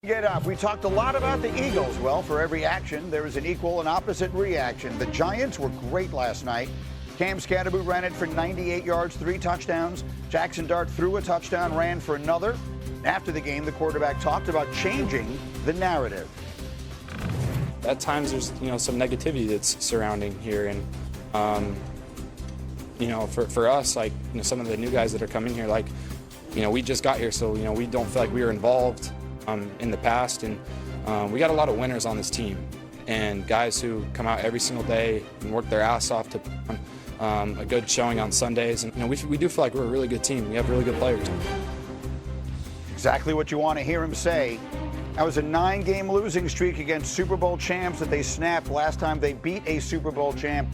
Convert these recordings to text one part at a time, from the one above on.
Get up. We talked a lot about the Eagles. Well, for every action, there is an equal and opposite reaction. The Giants were great last night. Cam Scatterboot ran it for 98 yards, 3 touchdowns. Jackson Dart threw a touchdown, ran for another. After the game, the quarterback talked about changing the narrative. At times, there's some negativity that's surrounding here, and for us, like some of the new guys that are coming here, like we just got here, so we don't feel like we were involved in the past, and we got a lot of winners on this team, and guys who come out every single day and work their ass off to a good showing on Sundays, and we do feel like we're a really good team. We have really good players. Exactly what you want to hear him say. That was a 9-game losing streak against Super Bowl champs that they snapped last time they beat a Super Bowl champ,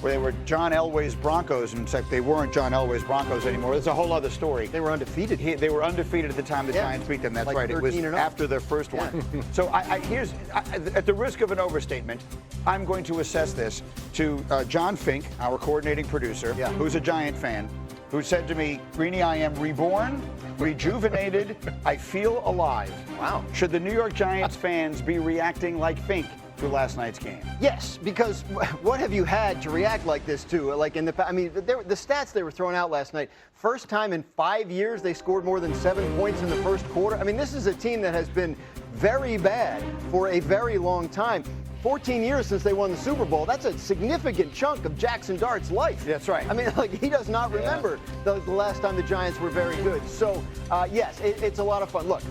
where they were John Elway's Broncos. In fact, they weren't John Elway's Broncos anymore. It's a whole other story. They were undefeated. They were undefeated at the time the Giants beat them. That's like right. It was after their first one. So here's, at the risk of an overstatement, I'm going to assess this to John Fink, our coordinating producer, who's a Giant fan, who said to me, Greeny, I am reborn, rejuvenated, I feel alive. Wow. Should the New York Giants fans be reacting like Fink to last night's game? Yes, because what have you had to react like this to? Like the stats they were throwing out last night, first time in 5 years they scored more than 7 points in the first quarter. I mean, this is a team that has been very bad for a very long time. 14 years since they won the Super Bowl. That's a significant chunk of Jackson Dart's life. That's right. I mean, like, he does not remember the last time the Giants were very good. So, yes, it's a lot of fun. Look,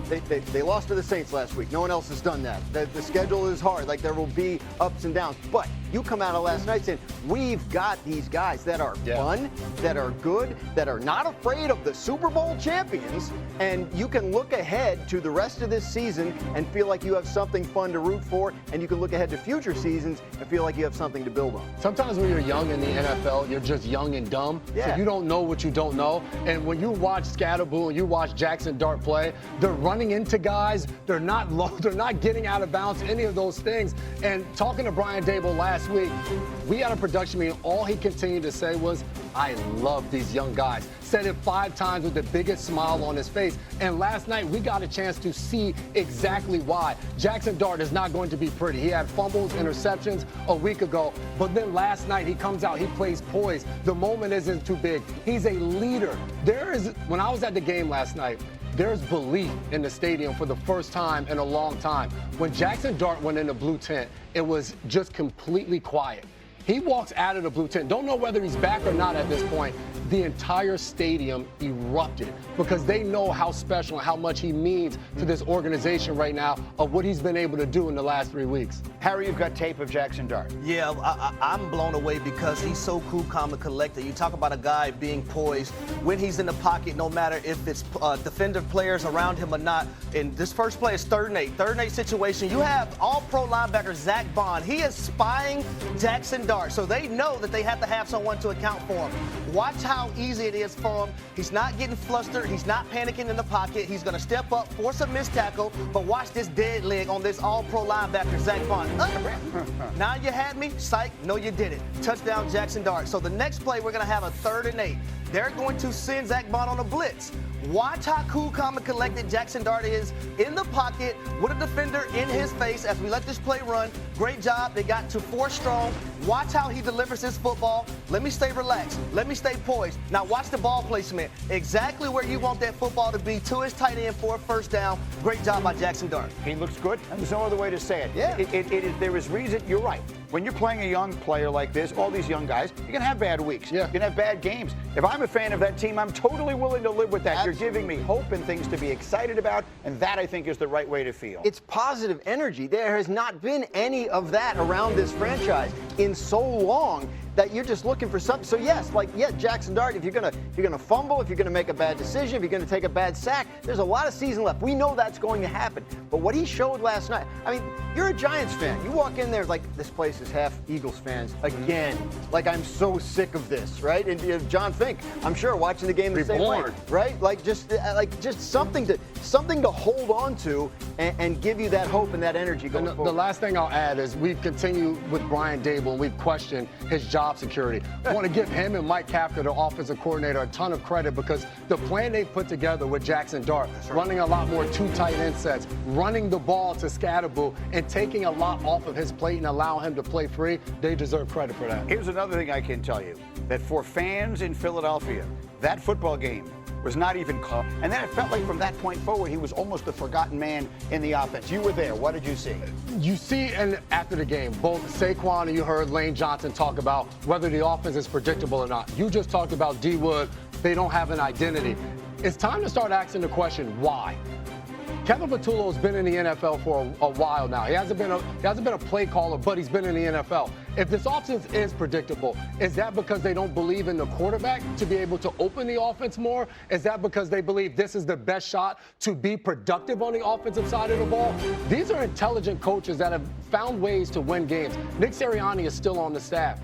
they lost to the Saints last week. No one else has done that. The schedule is hard. Like, there will be ups and downs. But you come out of last night saying, we've got these guys that are fun, that are good, that are not afraid of the Super Bowl champions, and you can look ahead to the rest of this season and feel like you have something fun to root for, and you can look ahead to future seasons and feel like you have something to build on. Sometimes when you're young in the NFL, you're just young and dumb. So you don't know what you don't know. And when you watch Scatterboot and you watch Jackson Dart play, they're running into guys. They're not low. They're not getting out of bounds, any of those things. And talking to Brian Daboll last week, we had a production meeting. All he continued to say was, I love these young guys. Said it 5 times with the biggest smile on his face. And last night, we got a chance to see exactly why. Jackson Dart is not going to be pretty. He had fumbles, interceptions a week ago. But then last night, he comes out, he plays poised. The moment isn't too big. He's a leader. When I was at the game last night, there's belief in the stadium for the first time in a long time. When Jackson Dart went in the blue tent, it was just completely quiet. He walks out of the blue tent. Don't know whether he's back or not at this point. The entire stadium erupted because they know how special and how much he means to this organization right now of what he's been able to do in the last 3 weeks. Harry, you've got tape of Jackson Dart. Yeah, I'm blown away because he's so cool, calm, and collected. You talk about a guy being poised when he's in the pocket, no matter if it's defender players around him or not. And this first play is 3rd and 8. 3rd and 8 situation. You have all-pro linebacker Zach Bond. He is spying Jackson Dart, so they know that they have to have someone to account for him. Watch how easy it is for him. He's not getting flustered. He's not panicking in the pocket. He's going to step up, force a missed tackle, but watch this dead leg on this all-pro linebacker, Zach Bond. Now you had me? Psych. No, you didn't. Touchdown, Jackson Dart. So the next play, we're going to have a 3rd and 8. They're going to send Zach Bond on a blitz. Watch how cool, calm, and collected Jackson Dart is in the pocket with a defender in his face as we let this play run. Great job. They got to 4 strong. Watch how he delivers his football. Let me stay relaxed. Let me stay poised. Now watch the ball placement. Exactly where you want that football to be, to his tight end for a first down. Great job by Jackson Dart. He looks good, and there's no other way to say it. Yeah. There is reason. You're right. When you're playing a young player like this, all these young guys, you're going to have bad weeks. Yeah. You're going to have bad games. If I'm a fan of that team, I'm totally willing to live with that. Absolutely. You're giving me hope and things to be excited about, and that, I think, is the right way to feel. It's positive energy. There has not been any of that around this franchise in so long that you're just looking for something. So yes, Jackson Dart, if you're gonna fumble, if you're gonna make a bad decision, if you're gonna take a bad sack, there's a lot of season left. We know that's going to happen. But what he showed last night, I mean, you're a Giants fan. You walk in there like, this place is half Eagles fans again. Like, I'm so sick of this, right? And John Fink, I'm sure, watching the game the same way, right? Like just something to hold on to and give you that hope and that energy going forward. The last thing I'll add is we've continued with Brian Daboll and we've questioned his job job security. I want to give him and Mike Kafka, the offensive coordinator, a ton of credit because the plan they put together with Jackson Dart, running a lot more two tight end sets, running the ball to Scatterbull, and taking a lot off of his plate and allowing him to play free, they deserve credit for that. Here's another thing I can tell you, that for fans in Philadelphia, that football game was not even called. And then it felt like from that point forward, he was almost the forgotten man in the offense. You were there. What did you see? You see, and after the game, both Saquon and you heard Lane Johnson talk about whether the offense is predictable or not. You just talked about D. Wood. They don't have an identity. It's time to start asking the question, why? Kevin Patullo's been in the NFL for a while now. He hasn't been a play caller, but he's been in the NFL. If this offense is predictable, is that because they don't believe in the quarterback to be able to open the offense more? Is that because they believe this is the best shot to be productive on the offensive side of the ball? These are intelligent coaches that have found ways to win games. Nick Sirianni is still on the staff.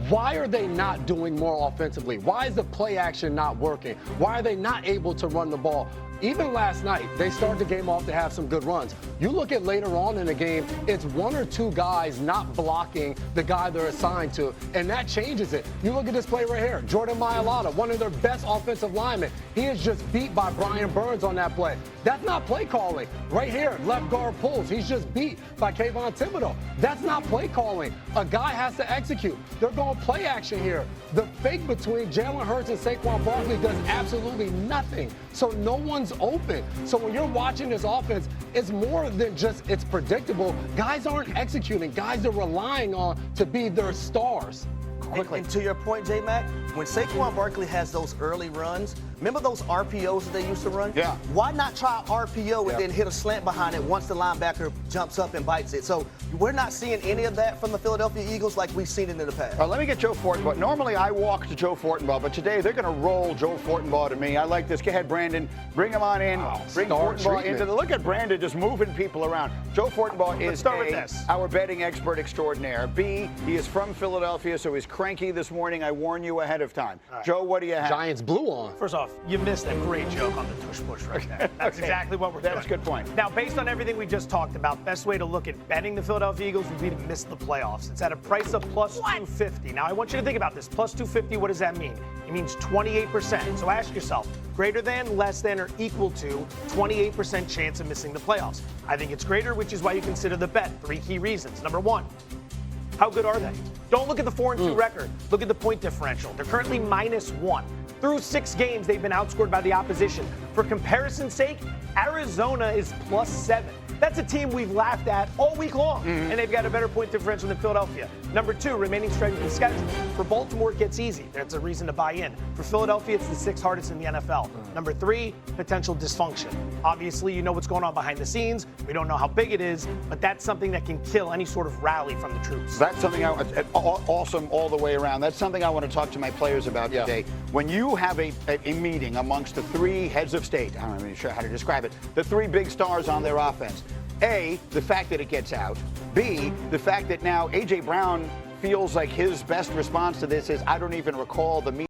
Why are they not doing more offensively? Why is the play action not working? Why are they not able to run the ball? Even last night, they started the game off to have some good runs. You look at later on in the game, it's one or two guys not blocking the guy they're assigned to, and that changes it. You look at this play right here. Jordan Mailata, one of their best offensive linemen. He is just beat by Brian Burns on that play. That's not play calling. Right here, left guard pulls. He's just beat by Kayvon Thibodeau. That's not play calling. A guy has to execute. They're going play action here. The fake between Jalen Hurts and Saquon Barkley does absolutely nothing. So no one's open. So when you're watching this offense, it's more than just it's predictable. Guys aren't executing. Guys are relying on to be their stars. Quickly. And to your point, J-Mac, when Saquon Barkley has those early runs, remember those RPOs that they used to run? Yeah. Why not try RPO and then hit a slant behind it once the linebacker jumps up and bites it? So we're not seeing any of that from the Philadelphia Eagles like we've seen it in the past. Let me get Joe Fortenbaugh. Normally I walk to Joe Fortenbaugh, but today they're going to roll Joe Fortenbaugh to me. I like this. Go ahead, Brandon. Bring him on in. Bring Fortenbaugh into the. Look at Brandon just moving people around. Joe Fortenbaugh is our betting expert extraordinaire. B, he is from Philadelphia, so he's cranky this morning. I warn you ahead of time. Right. Joe, what do you have? Giants blue on. First off, you missed a great joke on the tush push right there. That's exactly what we're doing. That's a good point. Now, based on everything we just talked about, best way to look at betting the Philadelphia Eagles would be to miss the playoffs. It's at a price of plus 250. Now, I want you to think about this. Plus 250, what does that mean? It means 28%. So ask yourself, greater than, less than, or equal to 28% chance of missing the playoffs. I think it's greater, which is why you consider the bet. 3 key reasons. Number 1, how good are they? Don't look at the 4-2 record. Look at the point differential. They're currently -1. Through 6 games, they've been outscored by the opposition. For comparison's sake, Arizona is +7. That's a team we've laughed at all week long, and they've got a better point differential than Philadelphia. Number 2, remaining strength of the schedule. For Baltimore, it gets easy. That's a reason to buy in. For Philadelphia, it's the 6th hardest in the NFL. Number 3, potential dysfunction. Obviously, you know what's going on behind the scenes. We don't know how big it is, but that's something that can kill any sort of rally from the troops. That's something awesome all the way around. That's something I want to talk to my players about today. When you have a meeting amongst the 3 heads of state, I'm not even sure how to describe it, the 3 big stars on their offense. A, the fact that it gets out. B, the fact that now A.J. Brown feels like his best response to this is, I don't even recall the meeting.